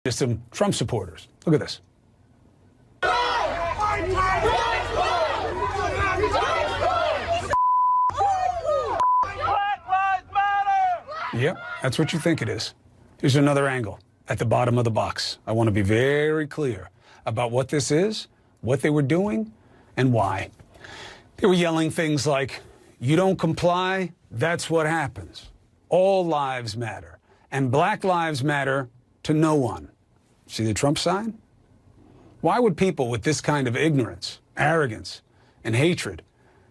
Just some Trump supporters. Look at this. Yep, that's what you think it is. Here's another angle at the bottom of the box. I want to be very clear about what this is, what they were doing, and why. They were yelling things like, "You don't comply, that's what happens. All lives matter. And black lives matter to no one." See the Trump sign? Why would people with this kind of ignorance, arrogance, and hatred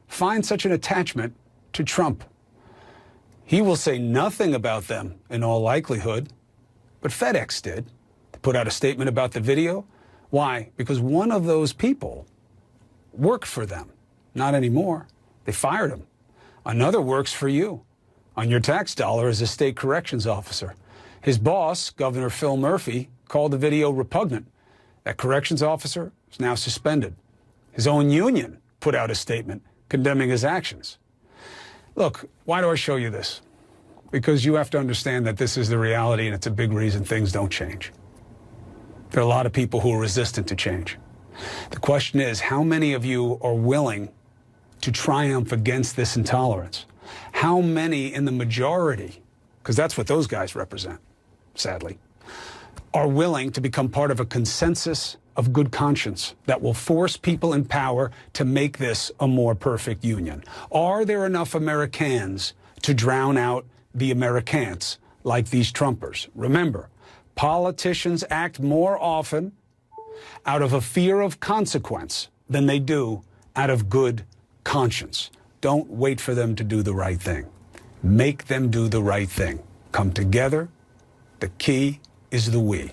find such an attachment to Trump? He will say nothing about them in all likelihood, but FedEx did. They put out a statement about the video. Why? Because one of those people worked for them. Not anymore. They fired him. Another works for you on your tax dollar as a state corrections officer. His boss, Governor Phil Murphy, called the video repugnant. That corrections officer is now suspended. His own union put out a statement condemning his actions. Look, why do I show you this? Because you have to understand that this is the reality, and it's a big reason things don't change. There are a lot of people who are resistant to change. The question is, how many of you are willing to triumph against this intolerance? How many in the majority, because that's what those guys represent, sadly, are willing to become part of a consensus of good conscience that will force people in power to make this a more perfect union? Are there enough Americans to drown out the Americans like these Trumpers? Remember, politicians act more often out of a fear of consequence than they do out of good conscience. Don't wait for them to do the right thing. Make them do the right thing. Come together. The key is the we.